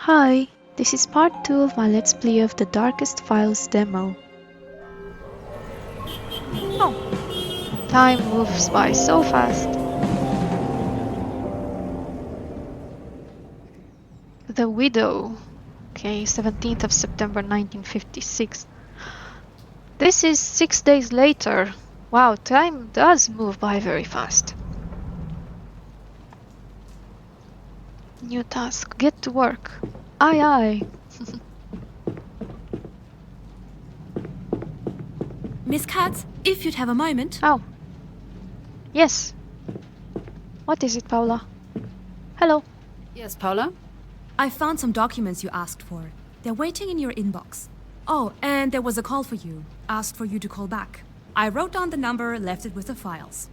Hi, this is part 2 of my Let's Play of the Darkest Files demo. Oh, time moves by so fast. The Widow. Okay, 17th of September 1956. This is 6 days later. Wow, time does move by very fast. New task. Get to work. Aye aye. Miss Katz, if you'd have a moment. Oh. Yes. What is it, Paula? Hello. Yes, Paula? I found some documents you asked for. They're waiting in your inbox. Oh, and there was a call for you. Asked for you to call back. I wrote down the number, left it with the files.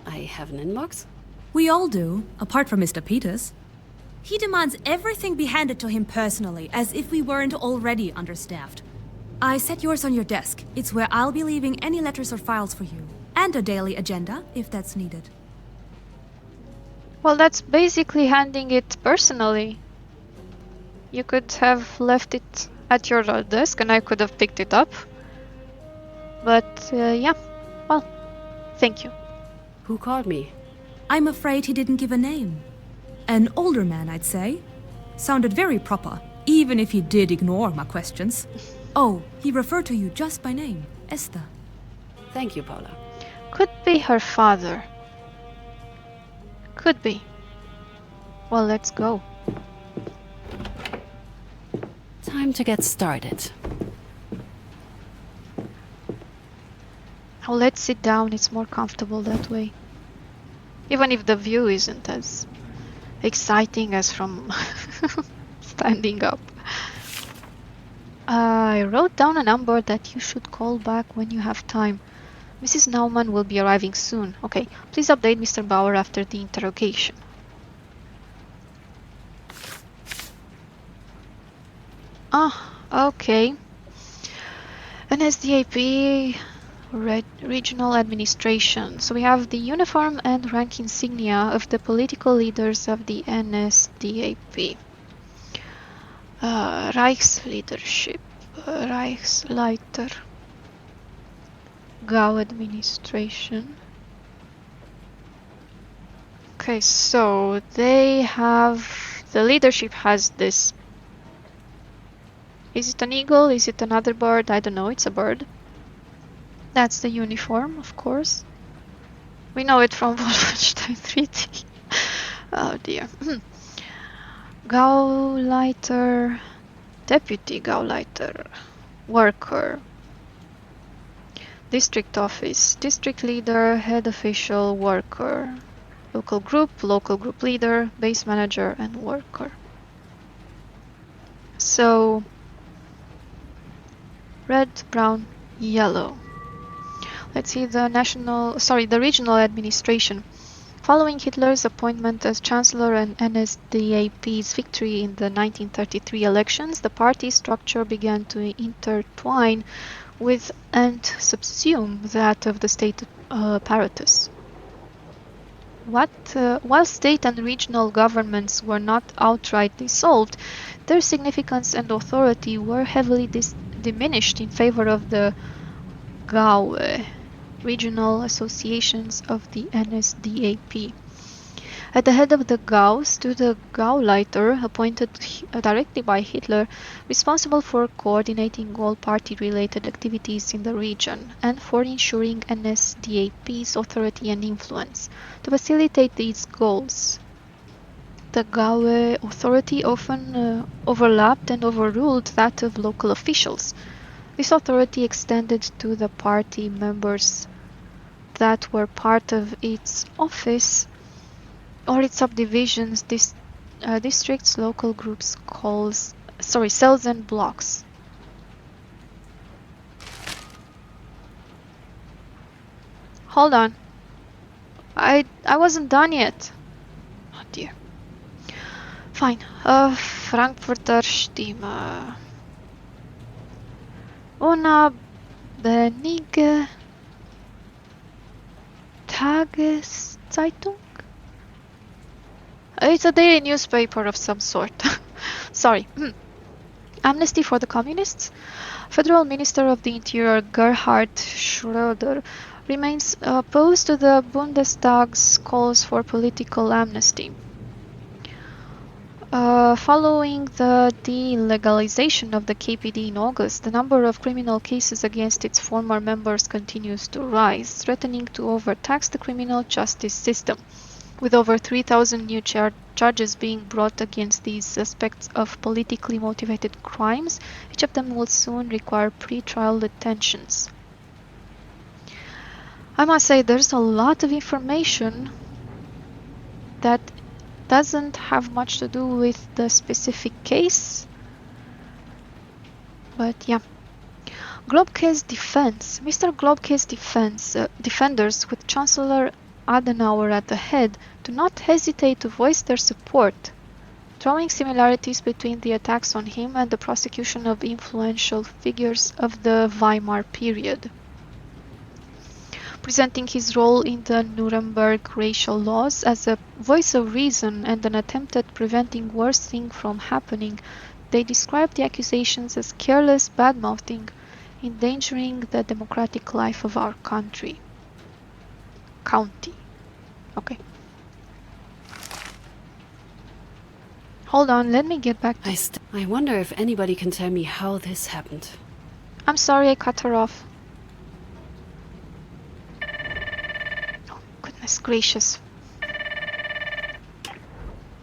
I have an inbox? We all do, apart from Mr. Peters. He demands everything be handed to him personally, as if we weren't already understaffed. I set yours on your desk. It's where I'll be leaving any letters or files for you. And a daily agenda, if that's needed. Well, that's basically handing it personally. You could have left it at your desk and I could have picked it up. But yeah, well, thank you. Who called me? I'm afraid he didn't give a name. An older man, I'd say. Sounded very proper, even if he did ignore my questions. Oh, he referred to you just by name, Esther. Thank you, Paula. Could be her father. Could be. Well, let's go. Time to get started. Oh, let's sit down, it's more comfortable that way. Even if the view isn't as exciting as from standing up. I wrote down a number that you should call back when you have time. Mrs. Naumann will be arriving soon. Okay, please update Mr. Bauer after the interrogation. Okay. NSDAP Regional Administration. So we have the uniform and rank insignia of the political leaders of the NSDAP. Reichsleadership, Reichsleiter, Gau administration. Okay, so they have, the leadership has this. Is it an eagle? Is it another bird? I don't know, it's a bird. That's the uniform, of course. We know it from Wolfenstein 3D. Oh dear. Gauleiter, deputy Gauleiter, worker, district office, district leader, head official, worker, local group leader, base manager, and worker. So, red, brown, yellow. Let's see the regional administration. Following Hitler's appointment as Chancellor and NSDAP's victory in the 1933 elections, the party structure began to intertwine with and subsume that of the state apparatus. While state and regional governments were not outright dissolved, their significance and authority were heavily diminished in favor of the Gaue, regional associations of the NSDAP. At the head of the Gau stood a Gauleiter appointed directly by Hitler, responsible for coordinating all party-related activities in the region and for ensuring NSDAP's authority and influence. To facilitate these goals, the Gaue authority often overlapped and overruled that of local officials. This authority extended to the party members that were part of its office or its subdivisions, districts, local groups, cells and blocks. Hold on. I wasn't done yet. Oh dear. Fine. Frankfurter Stimme. Unabhängige Tageszeitung? It's a daily newspaper of some sort. Sorry. Amnesty for the Communists? Federal Minister of the Interior Gerhard Schröder remains opposed to the Bundestag's calls for political amnesty. Following the delegalization of the KPD in August, the number of criminal cases against its former members continues to rise, threatening to overtax the criminal justice system. With over 3,000 new charges being brought against these suspects of politically motivated crimes, each of them will soon require pre-trial detentions. I must say, there's a lot of information that doesn't have much to do with the specific case. But yeah. Globke's defense. Mr. Globke's defenders, with Chancellor Adenauer at the head, do not hesitate to voice their support, drawing similarities between the attacks on him and the prosecution of influential figures of the Weimar period. Presenting his role in the Nuremberg racial laws as a voice of reason and an attempt at preventing worse things from happening, they describe the accusations as careless bad-mouthing, endangering the democratic life of our county. Okay. Hold on, let me get back to... I wonder if anybody can tell me how this happened. I'm sorry I cut her off. Oh, goodness gracious.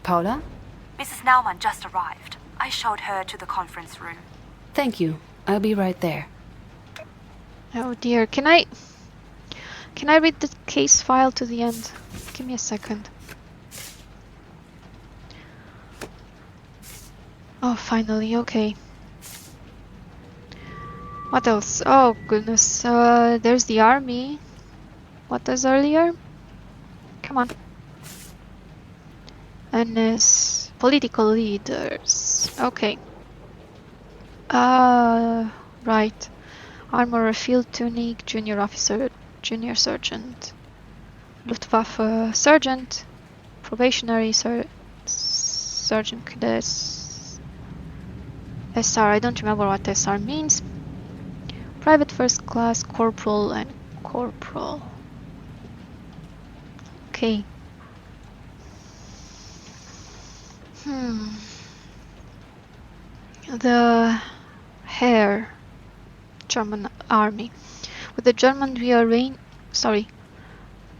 Paula? Mrs. Naumann just arrived. I showed her to the conference room. Thank you. I'll be right there. Oh dear, can I read the case file to the end? Give me a second. Oh, finally, okay. What else? Oh goodness, there's the army. What was earlier? Come on. And political leaders. Okay. Right. Armorer, field tunic, junior officer, junior sergeant, Luftwaffe sergeant, probationary sergeant cadet, SR. I don't remember what SR means. Private first class, corporal, and corporal. Okay. The Heer, German army. With the German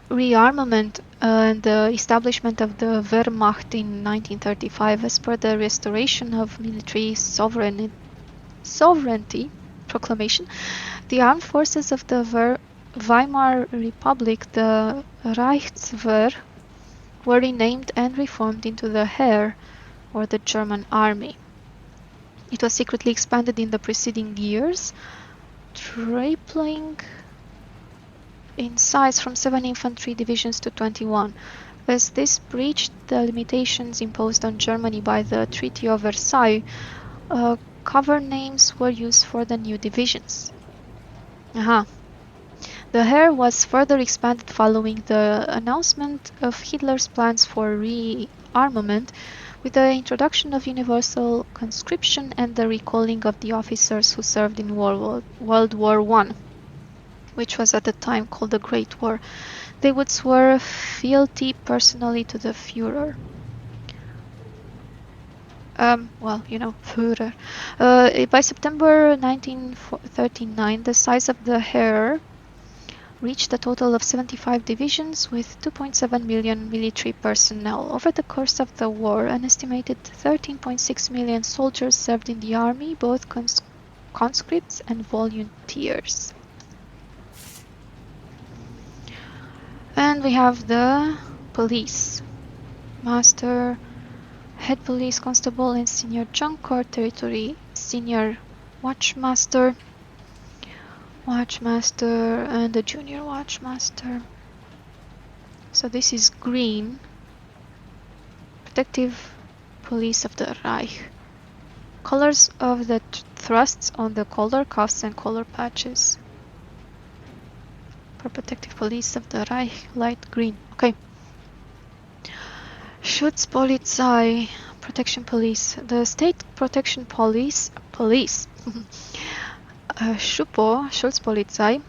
rearmament and the establishment of the Wehrmacht in 1935 as per the Restoration of Military Sovereignty Proclamation, the armed forces of the Weimar Republic, the Reichswehr, were renamed and reformed into the Heer, or the German army. It was secretly expanded in the preceding years, tripling in size from 7 infantry divisions to 21. As this breached the limitations imposed on Germany by the Treaty of Versailles, cover names were used for the new divisions. The Heer was further expanded following the announcement of Hitler's plans for rearmament, with the introduction of universal conscription and the recalling of the officers who served in World War I, which was at the time called the Great War. They would swear fealty personally to the Führer. Führer. By September 1939, the size of the Heer reached a total of 75 divisions with 2.7 million military personnel. Over the course of the war, an estimated 13.6 million soldiers served in the army, both conscripts and volunteers. And we have the police. Master, head police constable, and senior junk corps territory, senior watchmaster, and the junior watchmaster. So this is green. Protective police of the Reich. Colors of the thrusts on the collar cuffs and collar patches. For protective police of the Reich, light green. Okay. Schutzpolizei, protection police. The state protection police, Schupo, Schutzpolizei,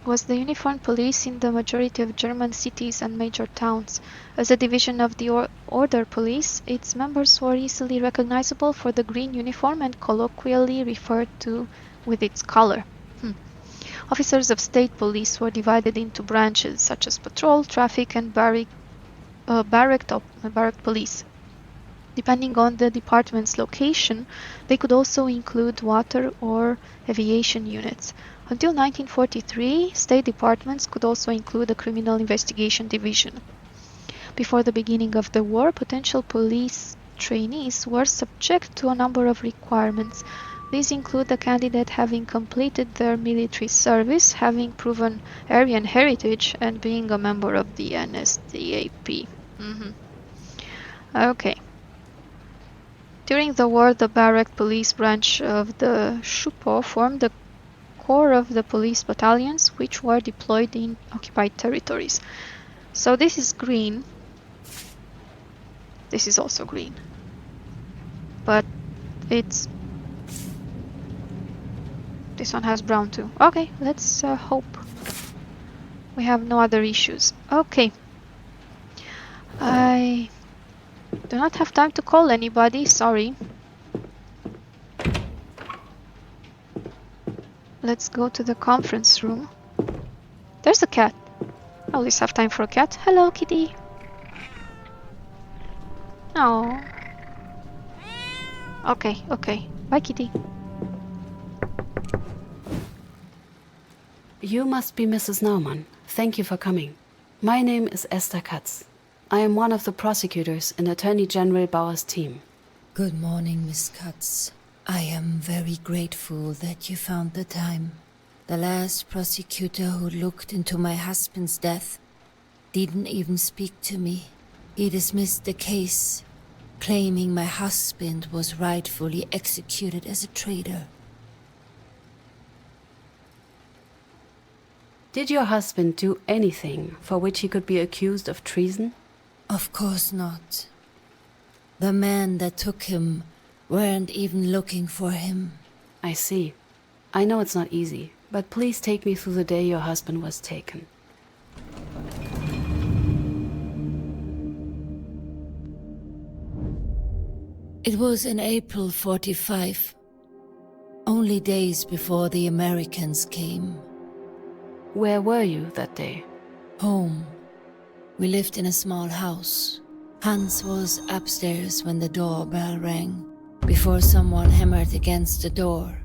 was the uniformed police in the majority of German cities and major towns. As a division of the order police, its members were easily recognizable for the green uniform and colloquially referred to with its color. Officers of state police were divided into branches such as patrol, traffic, and barrack police. Depending on the department's location, they could also include water or aviation units. Until 1943, state departments could also include a criminal investigation division. Before the beginning of the war, potential police trainees were subject to a number of requirements. These include a candidate having completed their military service, having proven Aryan heritage, and being a member of the NSDAP. Okay. During the war, the barrack police branch of the Schupo formed the core of the police battalions, which were deployed in occupied territories. So this is green. This is also green. But it's... this one has brown too. Okay, let's hope we have no other issues. Okay. I do not have time to call anybody, sorry. Let's go to the conference room. There's a cat. I always have time for a cat. Hello, kitty. Oh. Okay. Bye, kitty. You must be Mrs. Naumann. Thank you for coming. My name is Esther Katz. I am one of the prosecutors in Attorney General Bauer's team. Good morning, Miss Katz. I am very grateful that you found the time. The last prosecutor who looked into my husband's death didn't even speak to me. He dismissed the case, claiming my husband was rightfully executed as a traitor. Did your husband do anything for which he could be accused of treason? Of course not. The men that took him weren't even looking for him. I see. I know it's not easy, but please take me through the day your husband was taken. It was in April 45, only days before the Americans came. Where were you that day? Home. We lived in a small house. Hans was upstairs when the doorbell rang, before someone hammered against the door.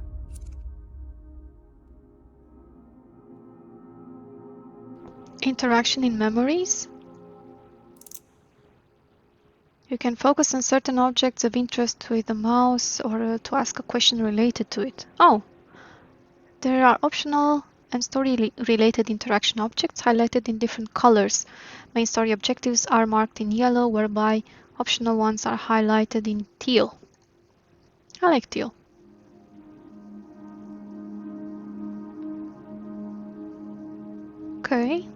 Interaction in memories. You can focus on certain objects of interest with the mouse or to ask a question related to it. Oh, there are optional and story-related interaction objects highlighted in different colors. Main story objectives are marked in yellow, whereby optional ones are highlighted in teal. I like teal. Okay.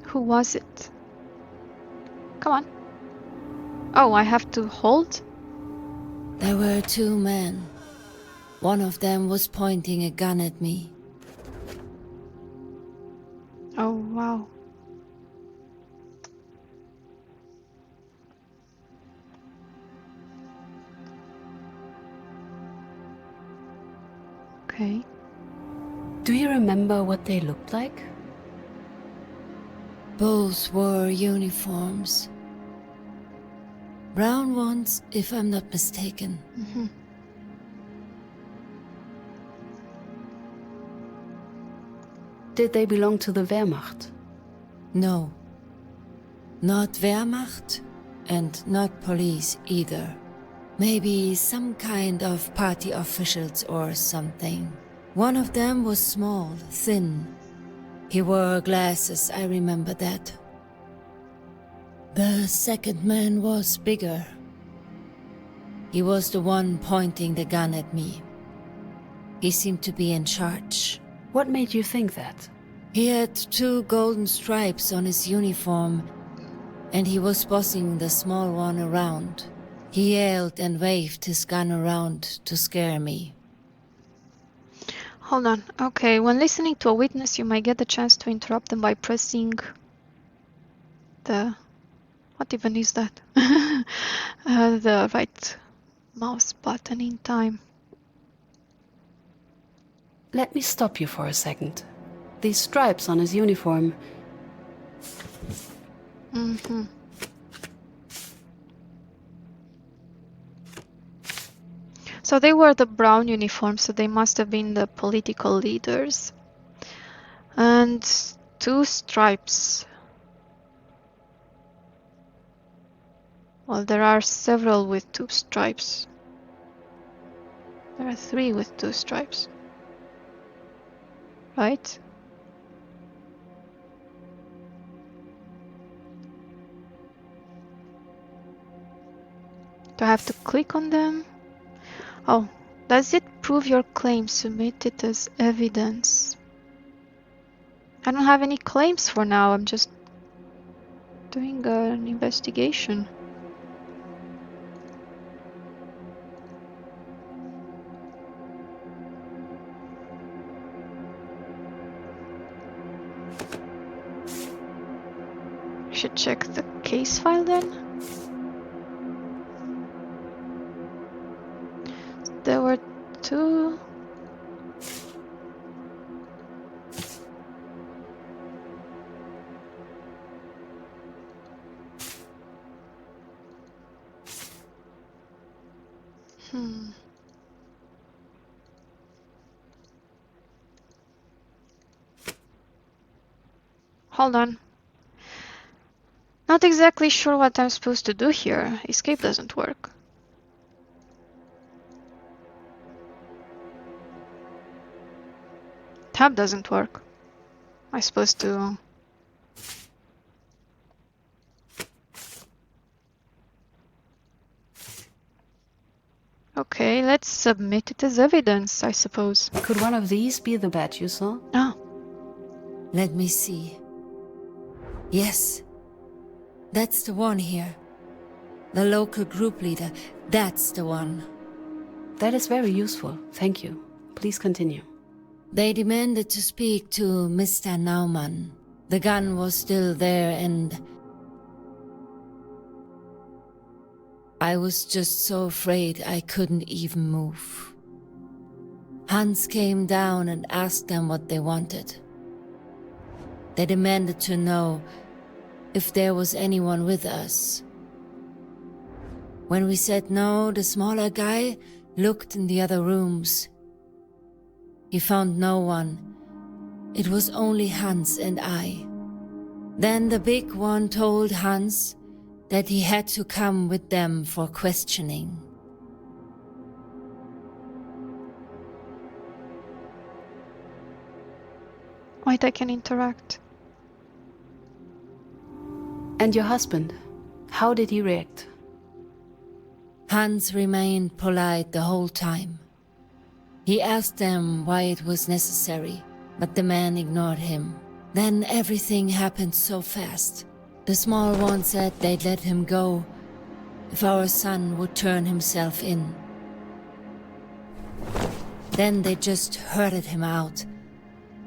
Who was it? Come on. Oh, I have to hold? There were two men. One of them was pointing a gun at me. Oh, wow. Okay. Do you remember what they looked like? Both wore uniforms. Brown ones, if I'm not mistaken. Mm-hmm. Did they belong to the Wehrmacht? No. Not Wehrmacht and not police either. Maybe some kind of party officials or something. One of them was small, thin. He wore glasses, I remember that. The second man was bigger. He was the one pointing the gun at me. He seemed to be in charge. What made you think that? He had two golden stripes on his uniform, and he was bossing the small one around. He yelled and waved his gun around to scare me. Hold on. Okay, when listening to a witness, you might get the chance to interrupt them by pressing the... What even is that? The right mouse button in time. Let me stop you for a second. These stripes on his uniform. Mm-hmm. So they wore the brown uniform, so they must have been the political leaders. And 2 stripes. Well, there are several with 2 stripes. There are 3 with 2 stripes. Right? Do I have to click on them? Oh, does it prove your claim? Submit it as evidence. I don't have any claims for now. I'm just doing an investigation. I should check the case file then. There were 2. Hold on. Not exactly sure what I'm supposed to do here. Escape doesn't work. Tab doesn't work. I'm supposed to... Okay, let's submit it as evidence, I suppose. Could one of these be the badge you saw? Ah, Let me see. Yes, that's the one here. The local group leader, that's the one. That is very useful. Thank you. Please continue. They demanded to speak to Mr. Naumann. The gun was still there and... I was just so afraid I couldn't even move. Hans came down and asked them what they wanted. They demanded to know if there was anyone with us. When we said no, the smaller guy looked in the other rooms. He found no one. It was only Hans and I. Then the big one told Hans that he had to come with them for questioning. wait, I can interact. And your husband? How did he react? Hans remained polite the whole time. He asked them why it was necessary, but the man ignored him. Then everything happened so fast. The small one said they'd let him go if our son would turn himself in. Then they just herded him out,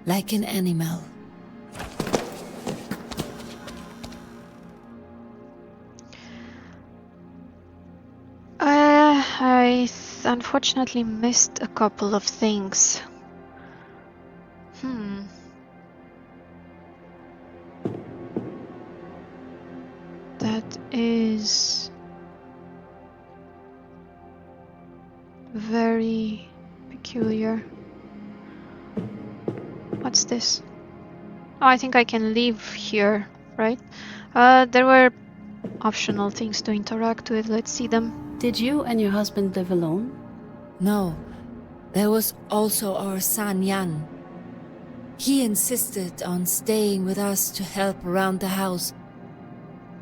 like an animal. I unfortunately missed a couple of things. That is very peculiar. What's this? Oh, I think I can leave here, right? There were optional things to interact with. Let's see them. Did you and your husband live alone? No, there was also our son Jan. He insisted on staying with us to help around the house,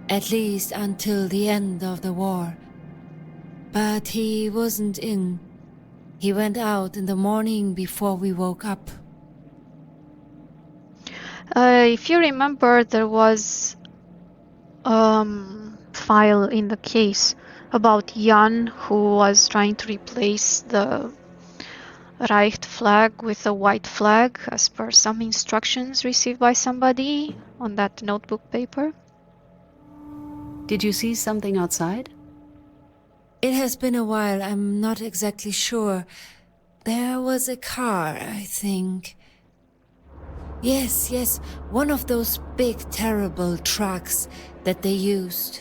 at least until the end of the war. But he wasn't in. He went out in the morning before we woke up. If you remember, there was file in the case about Jan, who was trying to replace the Reich flag with a white flag as per some instructions received by somebody on that notebook paper. Did you see something outside? It has been a while, I'm not exactly sure. There was a car, I think. Yes, one of those big, terrible trucks that they used.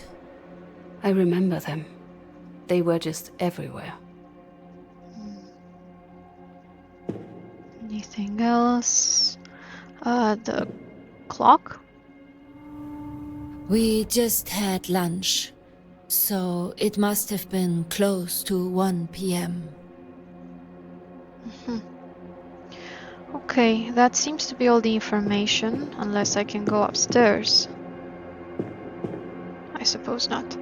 I remember them. They were just everywhere. Anything else? The clock? We just had lunch, so it must have been close to 1 p.m. Okay, that seems to be all the information, unless I can go upstairs. I suppose not.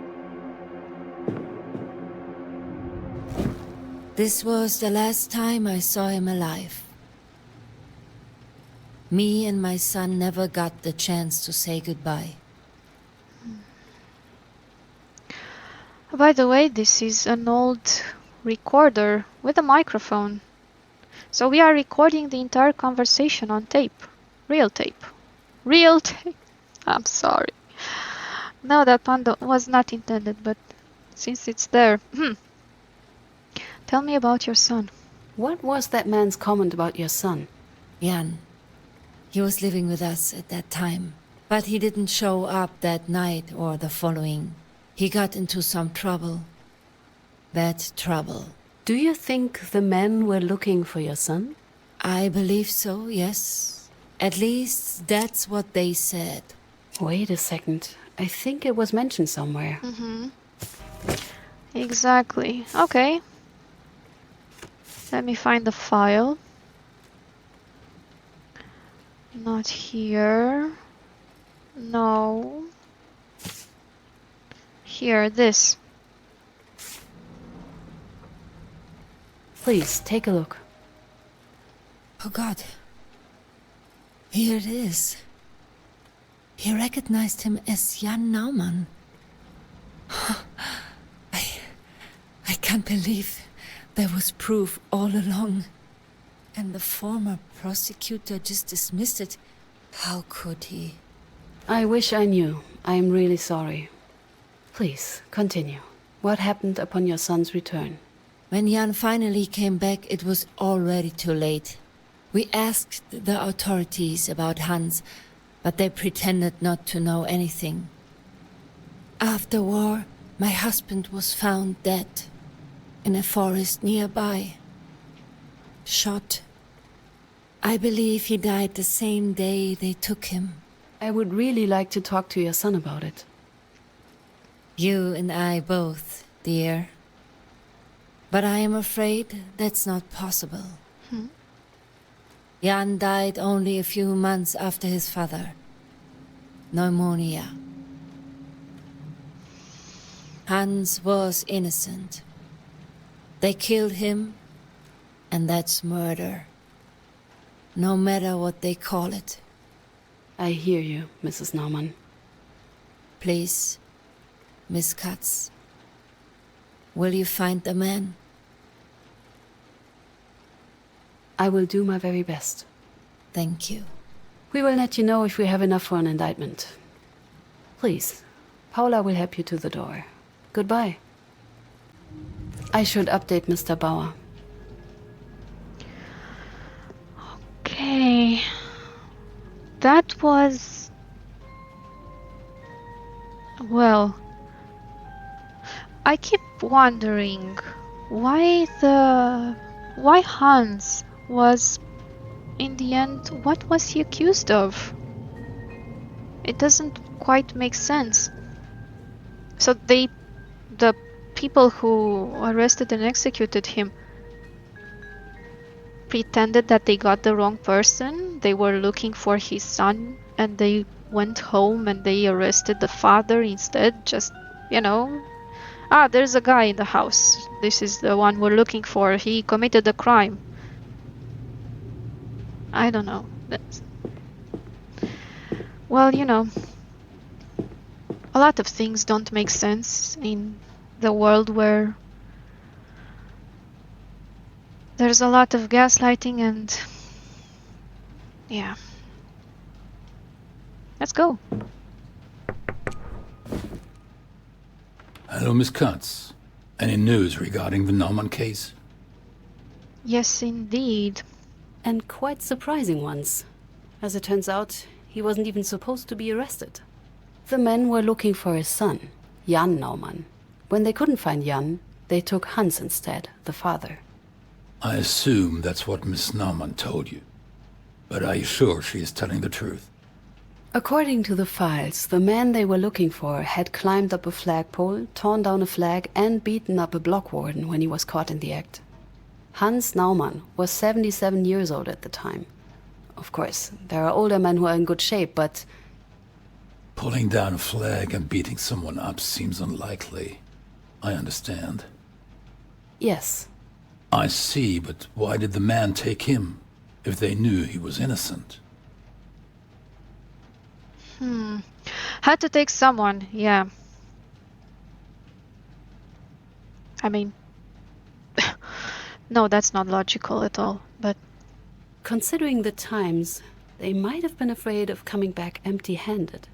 This was the last time I saw him alive. Me and my son never got the chance to say goodbye. By the way, this is an old recorder with a microphone. So we are recording the entire conversation on tape. Real tape. Real tape. I'm sorry. No, that pun was not intended, but since it's there. Tell me about your son. What was that man's comment about your son? Jan. He was living with us at that time, but he didn't show up that night or the following. He got into some trouble. Bad trouble. Do you think the men were looking for your son? I believe so, yes. At least that's what they said. Wait a second. I think it was mentioned somewhere. Exactly. Okay. Let me find the file. Not here. No. Here, this. Please, take a look. Oh God. Here it is. He recognized him as Jan Naumann. I can't believe there was proof all along. And the former prosecutor just dismissed it. How could he? I wish I knew. I am really sorry. Please, continue. What happened upon your son's return? When Jan finally came back, it was already too late. We asked the authorities about Hans, but they pretended not to know anything. After war, my husband was found dead in a forest nearby. Shot. I believe he died the same day they took him. I would really like to talk to your son about it. You and I both, dear. But I am afraid that's not possible. Jan died only a few months after his father. Pneumonia. Hans was innocent. They killed him, and that's murder. No matter what they call it. I hear you, Mrs. Naumann. Please, Miss Katz, will you find the man? I will do my very best. Thank you. We will let you know if we have enough for an indictment. Please, Paula will help you to the door. Goodbye. I should update Mr. Bauer. Okay. That was... Well... I keep wondering why Hans was, in the end, what was he accused of? It doesn't quite make sense. So the people who arrested and executed him pretended that they got the wrong person. They were looking for his son and they went home and they arrested the father instead. Just, there's a guy in the house. This is the one we're looking for. He committed a crime. I don't know. Well, a a lot of things don't make sense in the world where there's a lot of gaslighting and yeah. Let's go. Hello, Miss Katz. Any news regarding the Naumann case? Yes, indeed. And quite surprising ones. As it turns out, he wasn't even supposed to be arrested. The men were looking for his son, Jan Naumann. When they couldn't find Jan, they took Hans instead, the father. I assume that's what Miss Naumann told you. But are you sure she is telling the truth? According to the files, the man they were looking for had climbed up a flagpole, torn down a flag, and beaten up a block warden when he was caught in the act. Hans Naumann was 77 years old at the time. Of course, there are older men who are in good shape, but... Pulling down a flag and beating someone up seems unlikely. I understand. Yes. I see, but why did the man take him, if they knew he was innocent? Had to take someone, yeah. I mean, no, that's not logical at all, but Considering the times, they might have been afraid of coming back empty-handed.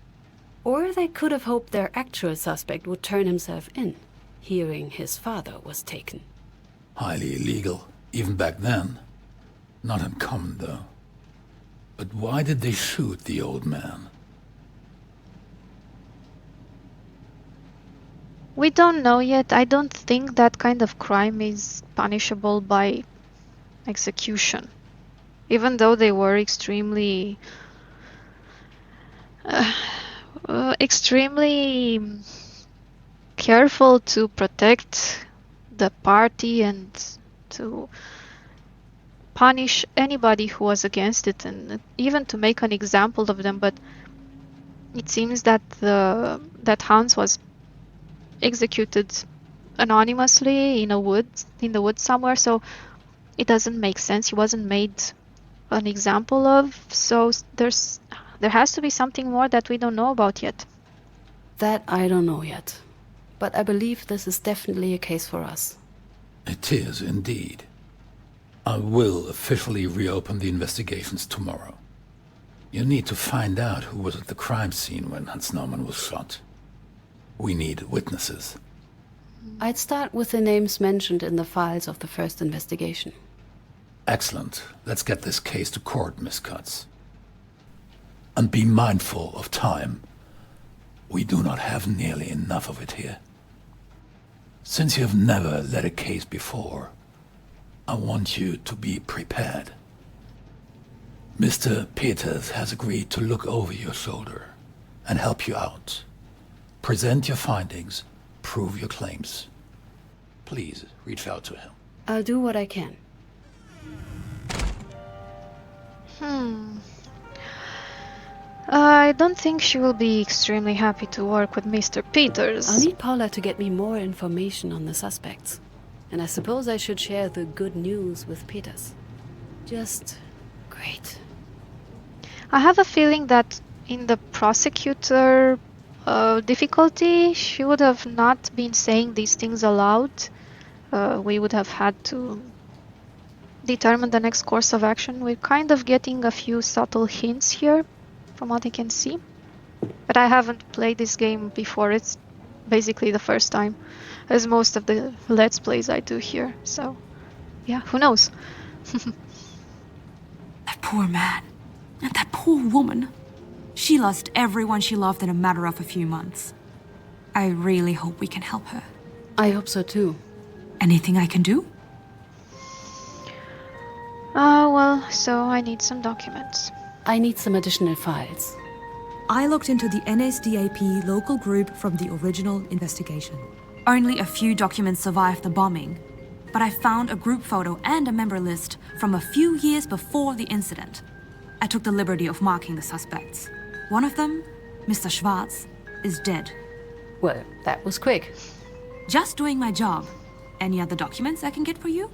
Or they could have hoped their actual suspect would turn himself in, hearing his father was taken. Highly illegal, even back then. Not uncommon, though. But why did they shoot the old man? we don't know yet. I don't think that kind of crime is punishable by execution. Even though they were extremely extremely careful to protect the party and to punish anybody who was against it and even to make an example of them, but it seems that that Hans was executed anonymously in the woods somewhere, so it doesn't make sense. He wasn't made an example of, so there has to be something more that we don't know about yet. That I don't know yet. But I believe this is definitely a case for us. It is, indeed. I will officially reopen the investigations tomorrow. You need to find out who was at the crime scene when Hans Naumann was shot. We need witnesses. I'd start with the names mentioned in the files of the first investigation. Excellent. Let's get this case to court, Miss Katz. And be mindful of time. We do not have nearly enough of it here. Since you have never led a case before, I want you to be prepared. Mr. Peters has agreed to look over your shoulder and help you out. Present your findings, prove your claims. Please reach out to him. I'll do what I can. I don't think she will be extremely happy to work with Mr. Peters. I'll need Paula to get me more information on the suspects. And I suppose I should share the good news with Peters. Just great. I have a feeling that in the prosecutor difficulty, she would have not been saying these things aloud. We would have had to determine the next course of action. We're kind of getting a few subtle hints here, from what I can see. But I haven't played this game before. It's basically the first time, as most of the Let's Plays I do here. So, yeah, who knows? That poor man. And that poor woman. She lost everyone she loved in a matter of a few months. I really hope we can help her. I hope so too. Anything I can do? Well, so I need some documents. I need some additional files. I looked into the NSDAP local group from the original investigation. Only a few documents survived the bombing, but I found a group photo and a member list from a few years before the incident. I took the liberty of marking the suspects. One of them, Mr. Schwarz, is dead. Well, that was quick. Just doing my job. Any other documents I can get for you?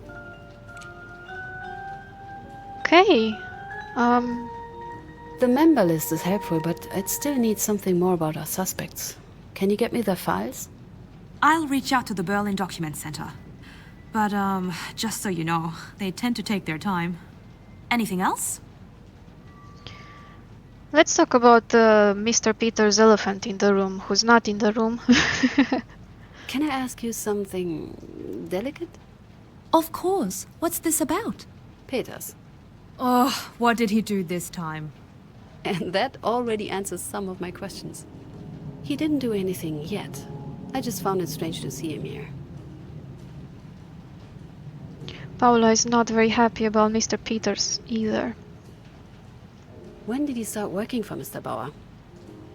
Okay. The member list is helpful, but I'd still need something more about our suspects. Can you get me the files? I'll reach out to the Berlin Document Center. But, just so you know, they tend to take their time. Anything else? Let's talk about Mr. Peter's elephant in the room, who's not in the room. Can I ask you something delicate? Of course. What's this about? Peters. Oh, what did he do this time? And that already answers some of my questions. He didn't do anything yet. I just found it strange to see him here. Paula is not very happy about Mr. Peters either. When did he start working for Mr. Bauer?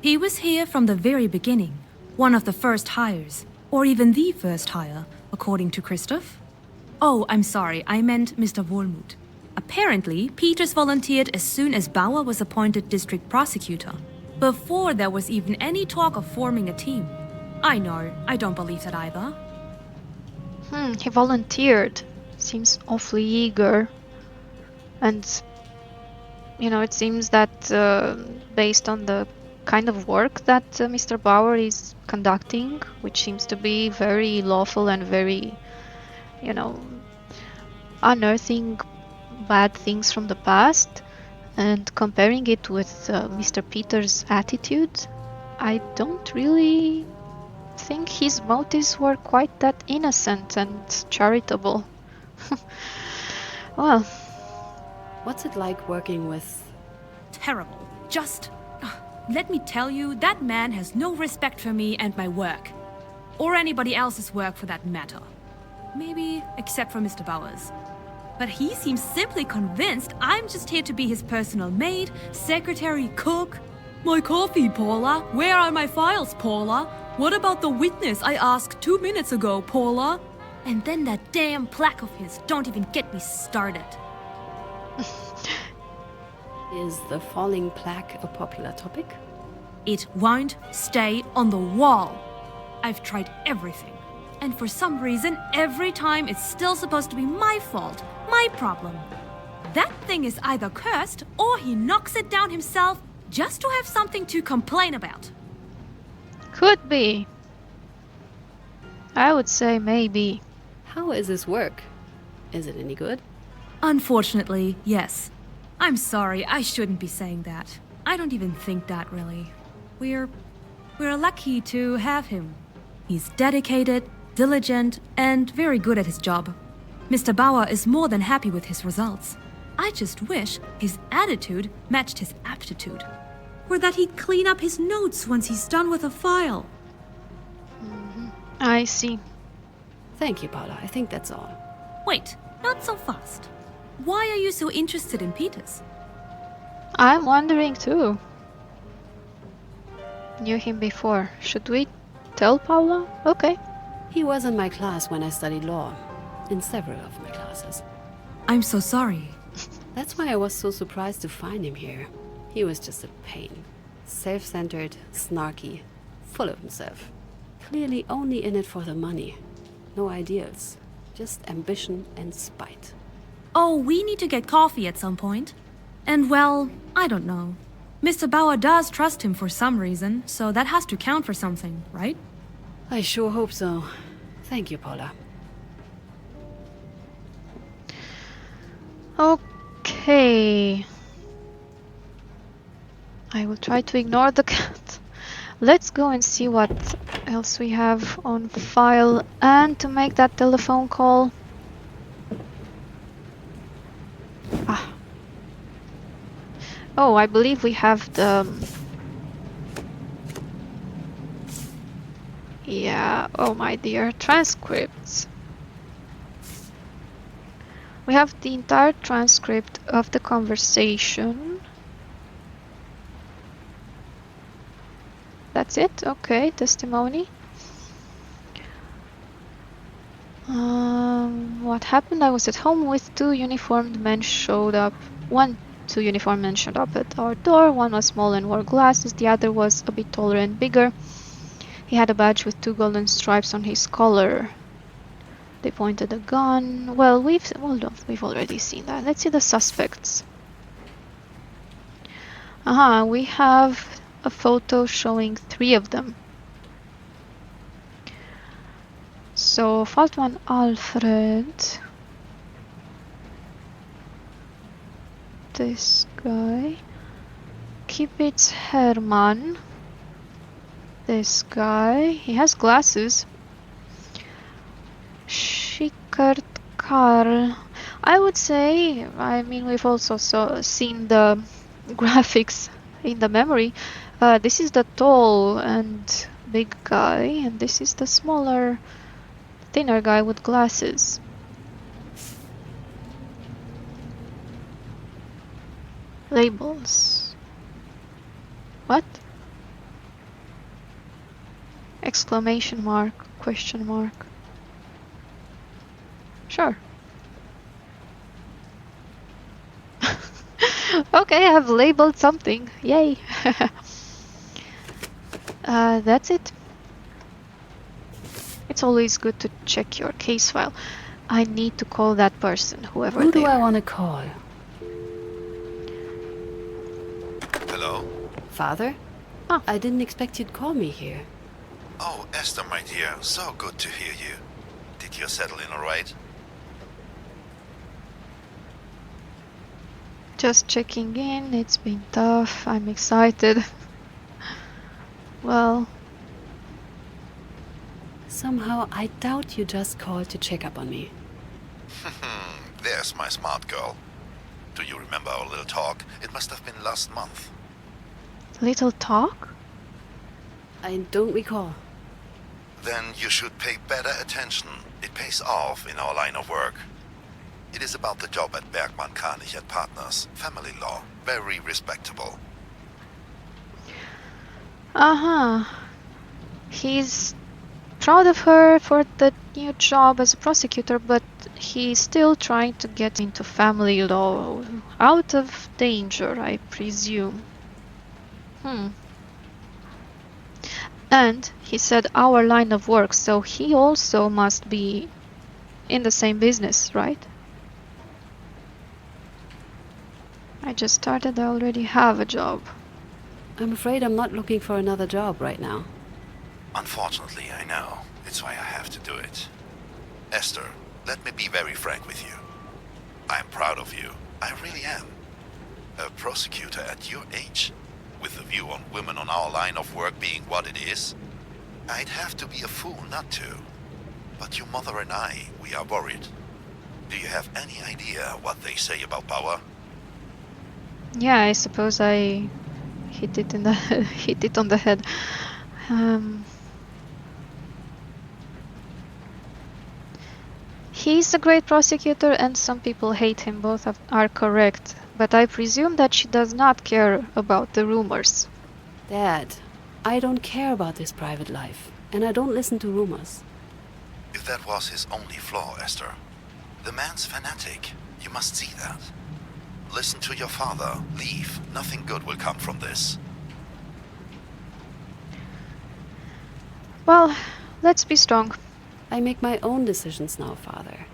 He was here from the very beginning. One of the first hires. Or even the first hire, according to Christoph. Oh, I'm sorry, I meant Mr. Wohlmuth. Apparently, Peters volunteered as soon as Bauer was appointed district prosecutor. Before there was even any talk of forming a team. I know, I don't believe that either. He volunteered. Seems awfully eager. And, you know, it seems that based on the kind of work that Mr. Bauer is conducting, which seems to be very lawful and very, you know, unearthing bad things from the past, and comparing it with Mr. Peters' attitude, I don't really think his motives were quite that innocent and charitable. Well, What's it like working with... Terrible. Just... let me tell you, that man has no respect for me and my work. Or anybody else's work for that matter. Maybe except for Mr. Bauer's. But he seems simply convinced I'm just here to be his personal maid, secretary, cook. My coffee, Paula. Where are my files, Paula? What about the witness I asked 2 minutes ago, Paula? And then that damn plaque of his. Don't even get me started. Is the falling plaque a popular topic? It won't stay on the wall. I've tried everything. And for some reason, every time it's still supposed to be my fault, my problem. That thing is either cursed or he knocks it down himself just to have something to complain about. could be. I would say maybe. How is his work? Is it any good? Unfortunately, yes. I'm sorry, I shouldn't be saying that. I don't even think that, really. We're lucky to have him. He's dedicated, diligent, and very good at his job. Mr. Bauer is more than happy with his results. I just wish his attitude matched his aptitude. Or that he'd clean up his notes once he's done with a file. I see. Thank you, Paula. I think that's all. Wait, not so fast. Why are you so interested in Peters? I'm wondering too. Knew him before. Should we tell Paula? Okay. He was in my class when I studied law. In several of my classes. I'm so sorry. That's why I was so surprised to find him here. He was just a pain. Self-centered, snarky, full of himself. Clearly only in it for the money. No ideals. Just ambition and spite. Oh, we need to get coffee at some point. And well, I don't know. Mr. Bauer does trust him for some reason, so that has to count for something, right? I sure hope so. Thank you, Paula. Okay. I will try to ignore the cat. Let's go and see what else we have on file, and to make that telephone call. Ah. Oh, I believe we have the... Yeah, oh my dear, transcripts. We have the entire transcript of the conversation. That's it? Okay, testimony. What happened? I was at home with two uniformed men showed up. Two uniformed men showed up at our door. One was small and wore glasses. The other was a bit taller and bigger. He had a badge with 2 golden stripes on his collar. They pointed a gun. Well, we've already seen that. Let's see the suspects. We have a photo showing 3 of them. So, Faltman Alfred. This guy. Kibitz Hermann. This guy. He has glasses. Schickert Karl. I would say, I mean, we've also seen the graphics in the memory. This is the tall and big guy, and this is the smaller, thinner guy with glasses. Labels. What? Exclamation mark, question mark. Sure. Okay, I've labeled something. Yay. That's it. It's always good to check your case file. I need to call that person, whoever Who they do I are. want to call? Hello? Father? Oh. I didn't expect you'd call me here. Oh, Esther, my dear, so good to hear you. Did you settle in all right? Just checking in. It's been tough. I'm excited. Well, Somehow, I doubt you just called to check up on me. There's my smart girl. Do you remember our little talk? It must have been last month. little talk? I don't recall. Then you should pay better attention. It pays off in our line of work. It is about the job at Bergmann, Kranich and Partners. Family law. Very respectable. Uh-huh. He's proud of her for the new job as a prosecutor, but he's still trying to get into family law. Out of danger, I presume. And he said our line of work, so he also must be in the same business, right? I just started, I already have a job. I'm afraid I'm not looking for another job right now. Unfortunately, I know. It's why I have to do it. Esther, let me be very frank with you. I'm proud of you. I really am. A prosecutor at your age, with the view on women on our line of work being what it is, I'd have to be a fool not to. But your mother and I, we are worried. Do you have any idea what they say about power? Yeah, I suppose I hit it in the hit it on the head. He's a great prosecutor and some people hate him, both are correct. But I presume that she does not care about the rumors. Dad, I don't care about his private life, and I don't listen to rumors. If that was his only flaw, Esther. The man's fanatic. You must see that. Listen to your father. Leave. Nothing good will come from this. Well, let's be strong. I make my own decisions now, Father.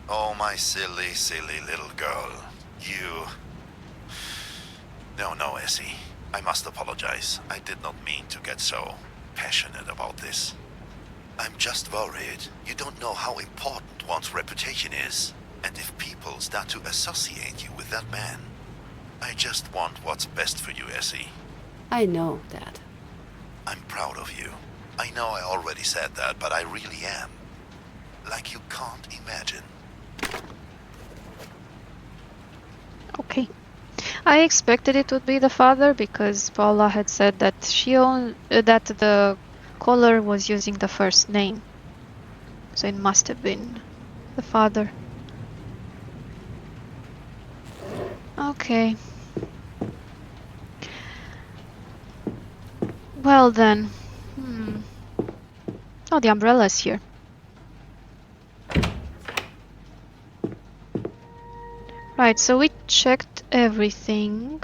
Oh, my silly, silly little girl. You... No, Essie. I must apologize. I did not mean to get so passionate about this. I'm just worried. You don't know how important one's reputation is. And if people start to associate you with that man. I just want what's best for you, Essie. I know, Dad. I'm proud of you. I know I already said that, but I really am. Like you can't imagine. Okay. I expected it would be the father because Paula had said that that the caller was using the first name. So it must have been the father. Okay. Well then. Oh, the umbrella's here. Right, so we checked everything.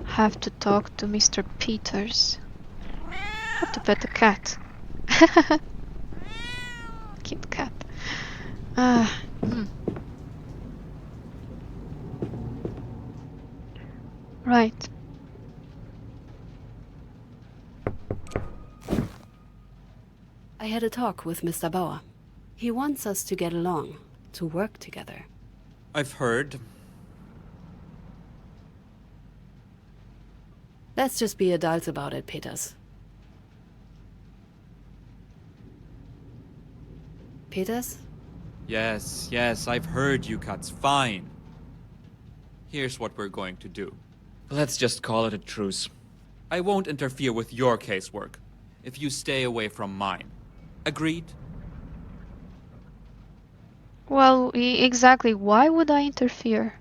Have to talk to Mr. Peters. Have to pet the cat. Cute cat. Right. I had a talk with Mr. Bauer. He wants us to get along, to work together. I've heard. Let's just be adults about it, Peters. Peters? Yes, I've heard you, Cuts. Fine. Here's what we're going to do. Let's just call it a truce. I won't interfere with your casework if you stay away from mine. Agreed? Well, exactly. Why would I interfere?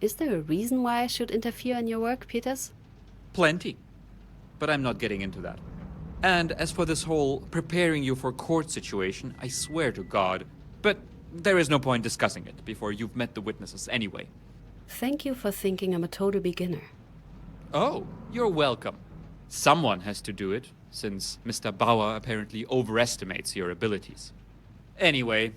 Is there a reason why I should interfere in your work, Peters? Plenty. But I'm not getting into that. And as for this whole preparing you for court situation, I swear to God. But there is no point discussing it before you've met the witnesses anyway. Thank you for thinking I'm a total beginner. Oh, you're welcome. Someone has to do it, since Mr. Bauer apparently overestimates your abilities. Anyway,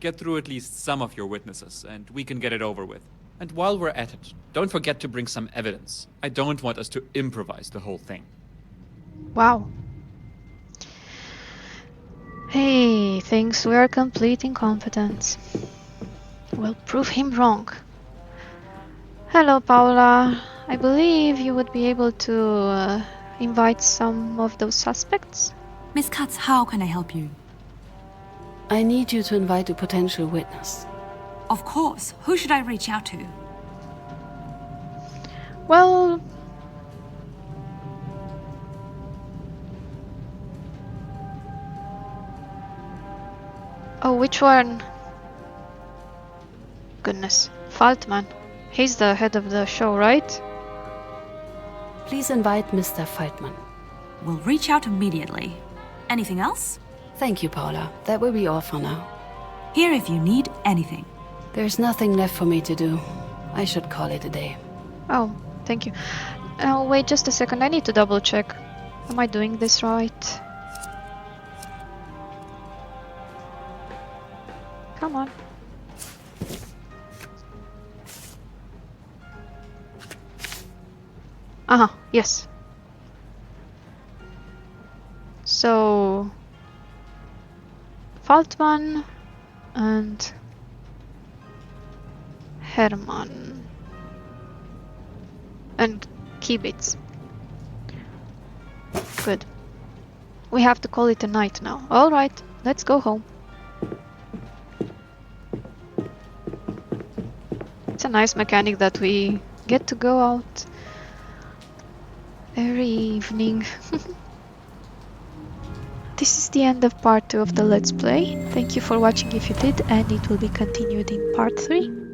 get through at least some of your witnesses, and we can get it over with. And while we're at it, don't forget to bring some evidence. I don't want us to improvise the whole thing. Wow. Hey, thinks we are complete incompetents. We'll prove him wrong. Hello, Paula. I believe you would be able to invite some of those suspects? Miss Katz, how can I help you? I need you to invite a potential witness. Of course. Who should I reach out to? Well... Oh, which one? Goodness. Faltman. He's the head of the show, right? Please invite Mr. Feitman. We'll reach out immediately. Anything else? Thank you, Paula. That will be all for now. Here if you need anything. There's nothing left for me to do. I should call it a day. Oh, thank you. Wait just a second. I need to double check. Am I doing this right? Come on. Yes. So... Faltman and Herman and Kibitz. Good. We have to call it a night now. Alright, let's go home. It's a nice mechanic that we get to go out every evening. This is the end of part 2 of the Let's Play. Thank you for watching if you did, and it will be continued in part 3.